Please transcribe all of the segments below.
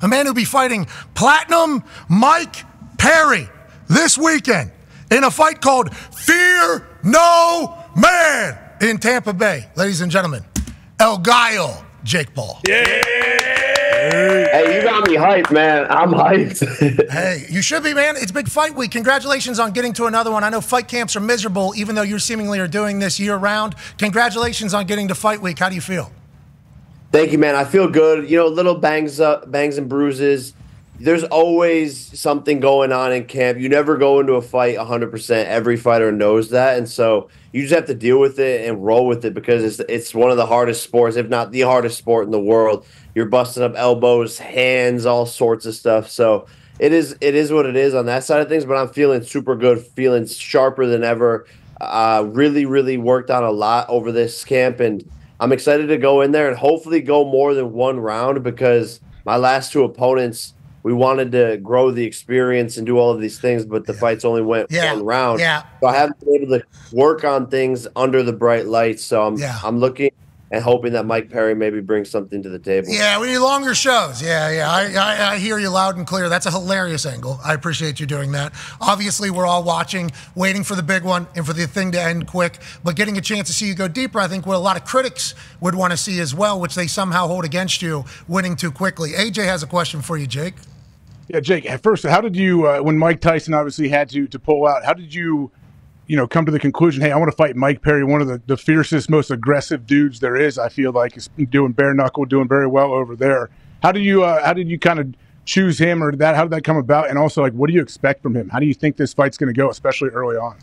A man who'll be fighting Platinum Mike Perry this weekend in a fight called Fear No Man in Tampa Bay. Ladies and gentlemen, El Gallo, Jake Paul. Yeah. Hey, you got me hyped, man. I'm hyped. Hey, you should be, man. It's big fight week. Congratulations on getting to another one. I know fight camps are miserable, even though you seemingly are doing this year-round. Congratulations on getting to fight week. How do you feel? Thank you, man. I feel good. You know, little bangs and bruises. There's always something going on in camp. You never go into a fight 100%. Every fighter knows that. And so you just have to deal with it and roll with it because it's one of the hardest sports, if not the hardest sport in the world. You're busting up elbows, hands, all sorts of stuff. So it is what it is on that side of things, but I'm feeling super good, feeling sharper than ever. Really, really worked on a lot over this camp, and I'm excited to go in there and hopefully go more than one round because my last two opponents, we wanted to grow the experience and do all of these things, but the fights only went one round. Yeah. So I haven't been able to work on things under the bright lights. So I'm looking and hoping that Mike Perry maybe brings something to the table. Yeah, we need longer shows. I hear you loud and clear. That's a hilarious angle. I appreciate you doing that. Obviously, we're all watching, waiting for the big one and for the thing to end quick. But getting a chance to see you go deeper, I think what a lot of critics would want to see as well, which they somehow hold against you, winning too quickly. AJ has a question for you, Jake. Yeah, Jake, at first, how did you, when Mike Tyson obviously had to pull out, how did you come to the conclusion, hey, I want to fight Mike Perry, one of the fiercest, most aggressive dudes there is, I feel like, is doing bare knuckle, doing very well over there. How did you kind of choose him, or how did that come about? And also, like, what do you expect from him? How do you think this fight's going to go, especially early on?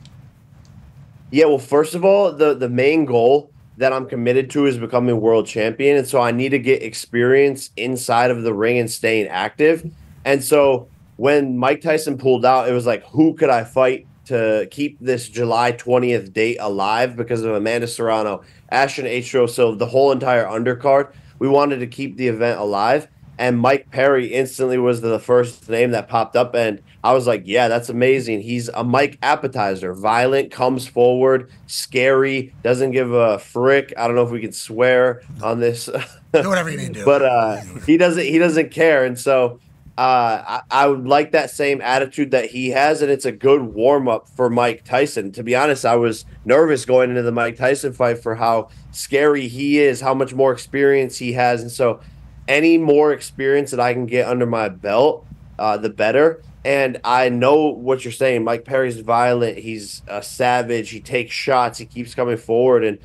Yeah, well, first of all, the main goal that I'm committed to is becoming world champion, and so I need to get experience inside of the ring and staying active. And so when Mike Tyson pulled out, it was like, who could I fight to keep this July 20th date alive because of Amanda Serrano, Ashton H. So the whole entire undercard, we wanted to keep the event alive. And Mike Perry instantly was the first name that popped up. And I was like, yeah, that's amazing. He's a Mike appetizer. Violent, comes forward, scary, doesn't give a frick. I don't know if we can swear on this. Do whatever you need to do. But he doesn't care. And so I would like that same attitude that he has, and it's a good warm-up for Mike Tyson. To be honest, I was nervous going into the Mike Tyson fight for how scary he is, how much more experience he has. And so any more experience that I can get under my belt, the better. And I know what you're saying. Mike Perry's violent. He's a savage. He takes shots. He keeps coming forward. And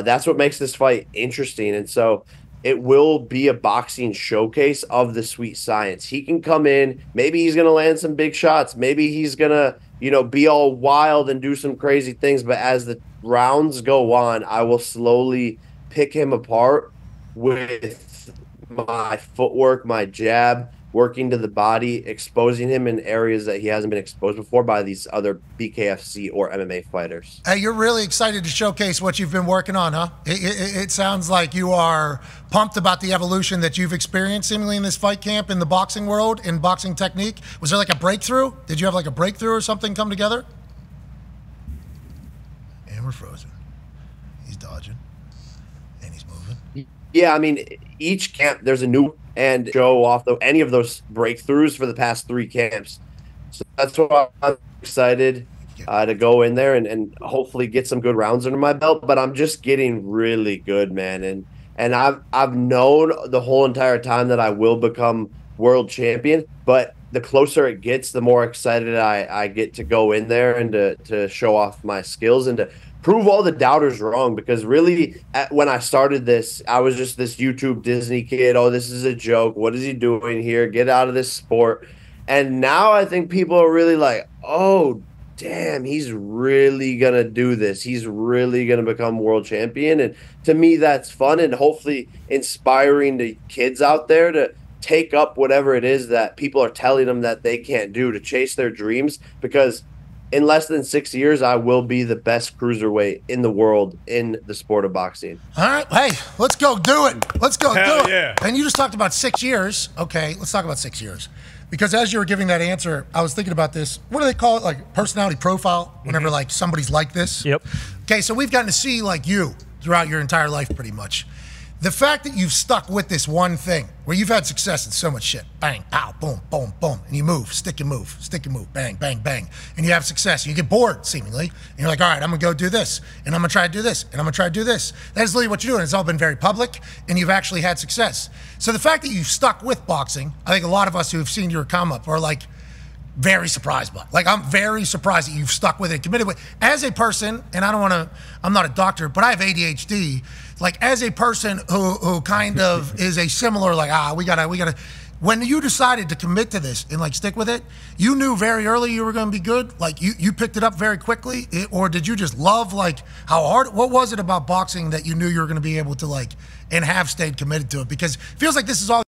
that's what makes this fight interesting. And so it will be a boxing showcase of the sweet science. He can come in. Maybe he's going to land some big shots. Maybe he's going to, be all wild and do some crazy things. But as the rounds go on, I will slowly pick him apart with my footwork, my jab, working to the body, exposing him in areas that he hasn't been exposed before by these other BKFC or MMA fighters. Hey, you're really excited to showcase what you've been working on, huh? It sounds like you are pumped about the evolution that you've experienced seemingly in this fight camp in the boxing world, in boxing technique. Was there like a breakthrough? Did you have like a breakthrough or something come together? And we're frozen. He's dodging. And he's moving. Yeah, I mean, each camp, there's a new and show off any of those breakthroughs for the past 3 camps. So that's why I'm excited to go in there and hopefully get some good rounds under my belt. But I'm just getting really good, man. And I've known the whole entire time that I will become world champion. But the closer it gets, the more excited I get to go in there and to show off my skills and to prove all the doubters wrong, because really when I started this, I was just this YouTube Disney kid. Oh, this is a joke. What is he doing here? Get out of this sport. And now I think people are really like, oh, damn, he's really going to do this. He's really going to become world champion. And to me, that's fun and hopefully inspiring to kids out there to take up whatever it is that people are telling them that they can't do, to chase their dreams, because in less than 6 years, I will be the best cruiserweight in the world in the sport of boxing. All right. Hey, let's go do it. Let's go do it. Yeah. And you just talked about 6 years. Okay, let's talk about 6 years. Because as you were giving that answer, I was thinking about this. What do they call it? Like personality profile, whenever like somebody's like this? Yep. Okay, so we've gotten to see like you throughout your entire life pretty much. The fact that you've stuck with this one thing where you've had success in so much shit, bang, pow, boom, boom, boom, and you move, stick and move, bang, bang, bang, and you have success. You get bored, seemingly, and you're like, all right, I'm going to go do this, and I'm going to try to do this, and I'm going to try to do this. That is literally what you're doing. It's all been very public, and you've actually had success. So the fact that you've stuck with boxing, I think a lot of us who have seen your come up are like, very surprised by. Like, I'm very surprised that you've stuck with it, committed with. As a person, and I don't want to, I'm not a doctor, but I have ADHD. Like, as a person who kind of is a similar, like, we gotta. When you decided to commit to this and like stick with it, you knew very early you were going to be good. Like, you picked it up very quickly, or did you just love like how hard? What was it about boxing that you knew you were going to be able to like and have stayed committed to it? Because it feels like this is all.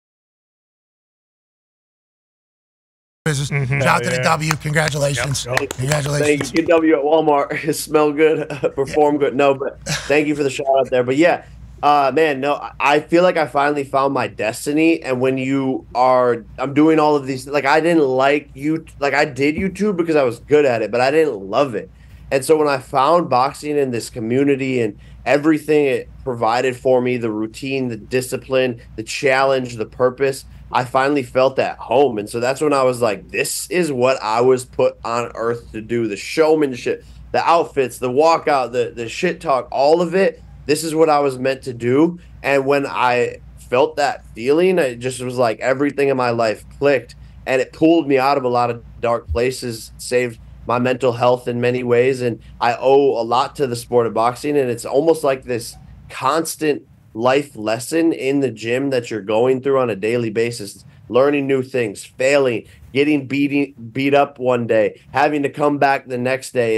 Business. Shout out to the W. Congratulations. Congratulations. Thank you. W at Walmart. Smell good, perform good. No, but thank you for the shout out there. But yeah, man, no, I feel like I finally found my destiny. And when I'm doing all of these, like I didn't like you, like I did YouTube because I was good at it, but I didn't love it. And so when I found boxing in this community and everything it provided for me, the routine, the discipline, the challenge, the purpose, I finally felt at home. And so that's when I was like, this is what I was put on earth to do. The showmanship, the outfits, the walkout, the shit talk, all of it. This is what I was meant to do. And when I felt that feeling, it just was like everything in my life clicked, and it pulled me out of a lot of dark places, saved my mental health in many ways. And I owe a lot to the sport of boxing. And it's almost like this constant life lesson in the gym that you're going through on a daily basis, learning new things, failing, getting beat up one day, having to come back the next day.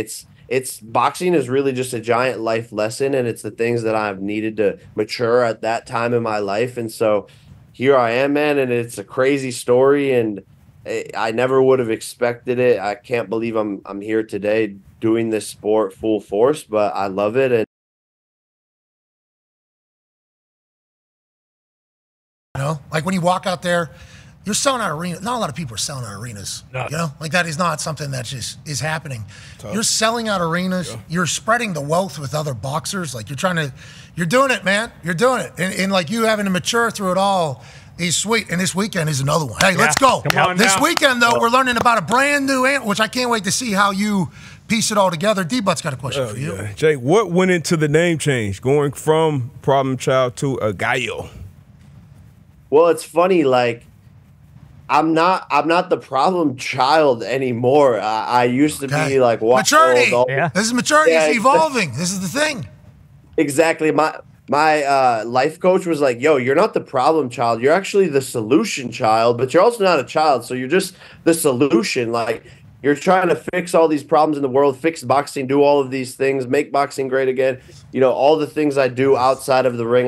It's boxing is really just a giant life lesson, and it's the things that I've needed to mature at that time in my life. And so here I am, man, and it's a crazy story, and I never would have expected it. I can't believe I'm here today doing this sport full force, but I love it. And you know, like when you walk out there, you're selling out arenas. Not a lot of people are selling out arenas. No. You know, like that is not something that just is happening. Tough. You're selling out arenas. Yeah. You're spreading the wealth with other boxers. Like you're doing it, man. You're doing it. And like you having to mature through it all is sweet. And this weekend is another one. Hey, let's go. This weekend, though, we're learning about a brand new ant, which I can't wait to see how you piece it all together. D-But's got a question for you. Yeah. Jake, what went into the name change, going from Problem Child to a Gallo? Well, it's funny, like I'm not the problem child anymore. I used to be like maturity. This is maturity. It's evolving. This is the thing. Exactly. My life coach was like, "Yo, you're not the problem child. You're actually the solution child, but you're also not a child. So you're just the solution. Like you're trying to fix all these problems in the world, fix boxing, do all of these things, make boxing great again. You know, all the things I do outside of the ring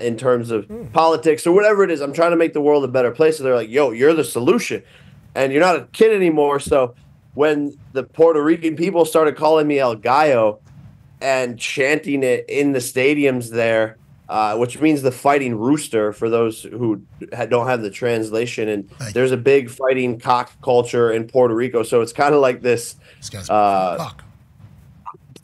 in terms of politics or whatever it is. I'm trying to make the world a better place." So they're like, "Yo, you're the solution, and you're not a kid anymore." So when the Puerto Rican people started calling me El Gallo and chanting it in the stadiums there, which means the fighting rooster for those who don't have the translation. And there's a big fighting cock culture in Puerto Rico. So it's kind of like this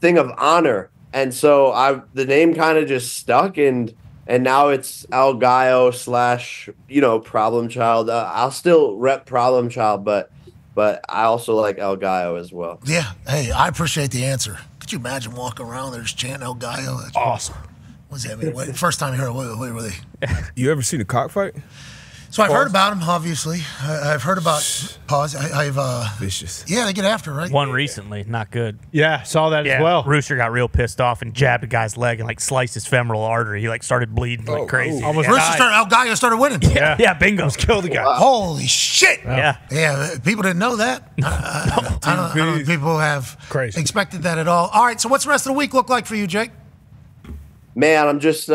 thing of honor. And so the name kind of just stuck, and now it's El Gallo / Problem Child. I'll still rep Problem Child, but I also like El Gallo as well. Yeah. Hey, I appreciate the answer. Could you imagine walking around there just chanting El Gallo? That's awesome. What's that mean? First time you heard it, what were they? You ever seen a cockfight? So I've heard about them, obviously. I've heard about I've vicious. Yeah, they get after, right? One recently, not good. Yeah, saw that as well. Rooster got real pissed off and jabbed a guy's leg and like sliced his femoral artery. He like started bleeding like crazy. El Gallo started winning. Yeah, bingo. Killed the guy. Wow. Holy shit. Yeah, people didn't know that. I don't think people have expected that at all. All right, so what's the rest of the week look like for you, Jake? Man, I'm just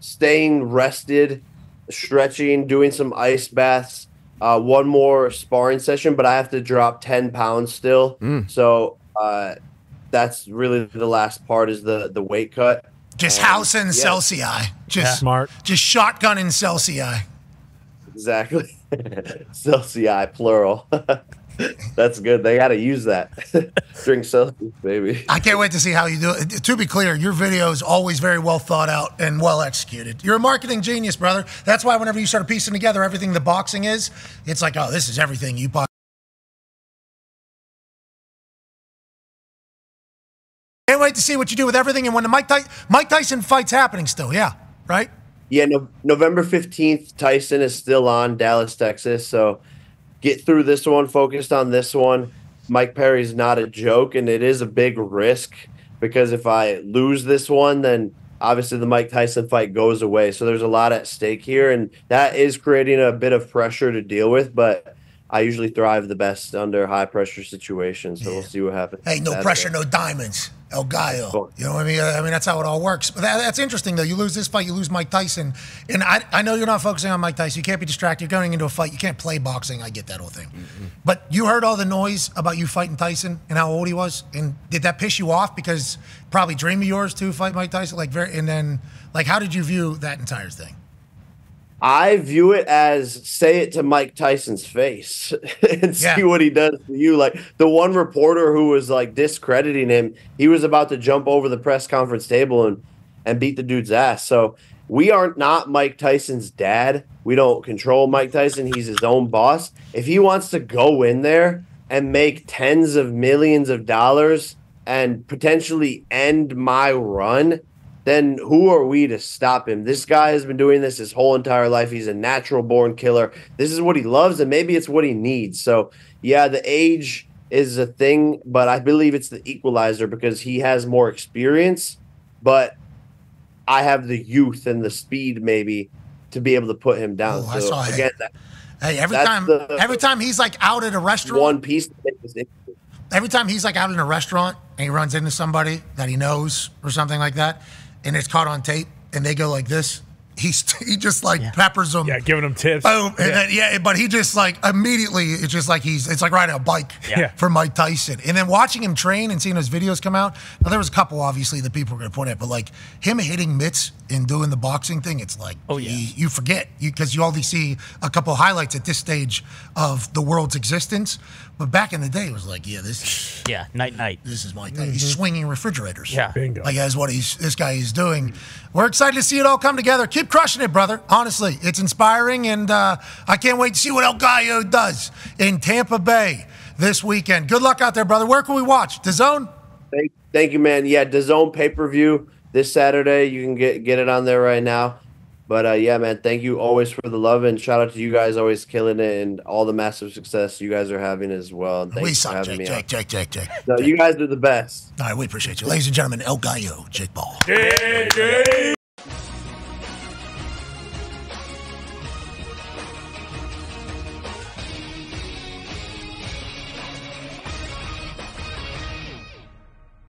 staying rested, stretching, doing some ice baths, one more sparring session, but I have to drop 10 pounds still. So that's really the last part is the weight cut. Just housing Celsius. Just smart. Just shotgunning Celsius. Exactly. Celsius, plural. That's good. They got to use that. Drink selfies, baby. I can't wait to see how you do it. To be clear, your video is always very well thought out and well executed. You're a marketing genius, brother. That's why whenever you start piecing together everything the boxing is, it's like, oh, this is everything you buy. Can't wait to see what you do with everything. And when the Mike Tyson fight's happening still, yeah, right? Yeah, November 15th, Tyson is still on, Dallas, Texas. So get through this one, focused on this one. Mike Perry's not a joke, and it is a big risk because if I lose this one, then obviously the Mike Tyson fight goes away. So there's a lot at stake here, and that is creating a bit of pressure to deal with, but I usually thrive the best under high-pressure situations, so we'll see what happens. Hey, no pressure, no diamonds. El Gallo. You know what I mean? I mean, that's how it all works. But that's interesting, though. You lose this fight, you lose Mike Tyson. And I know you're not focusing on Mike Tyson. You can't be distracted. You're going into a fight. You can't play boxing. I get that whole thing. Mm-hmm. But you heard all the noise about you fighting Tyson and how old he was? And did that piss you off? Because probably dream of yours to fight Mike Tyson? And then, how did you view that entire thing? I view it as say it to Mike Tyson's face and see what he does to you. Like the one reporter who was discrediting him, he was about to jump over the press conference table and beat the dude's ass. So we are not Mike Tyson's dad. We don't control Mike Tyson. He's his own boss. If he wants to go in there and make tens of millions of dollars and potentially end my run, then who are we to stop him? This guy has been doing this his whole entire life. He's a natural-born killer. This is what he loves, and maybe it's what he needs. So, yeah, the age is a thing, but I believe it's the equalizer because he has more experience, but I have the youth and the speed maybe to be able to put him down. Oh, so, again, every time he's out at a restaurant, one piece. Every time he's out in a restaurant and he runs into somebody that he knows or something like that, and it's caught on tape, and they go like this, he just peppers them. Yeah, giving them tips. Boom. And then, but he just immediately, it's just it's like riding a bike for Mike Tyson. And then watching him train and seeing those videos come out, now there was a couple obviously that people were going to point at, but him hitting mitts and doing the boxing thing, it's you forget because you only see a couple highlights at this stage of the world's existence. But back in the day, it was this is night. This is Mike Tyson. He's swinging refrigerators. Yeah, bingo. That's what this guy is doing. We're excited to see it all come together. Keep crushing it, brother. Honestly, it's inspiring, and I can't wait to see what El Gallo does in Tampa Bay this weekend. Good luck out there, brother. Where can we watch? DAZN? Thank you, man. Yeah, DAZN pay-per-view this Saturday. You can get it on there right now. But, yeah, man, thank you always for the love, and shout out to you guys always killing it and all the massive success you guys are having as well. And thanks for having me on. Jake. No, you guys are the best. All right, we appreciate you. Ladies and gentlemen, El Gallo, Jake Paul.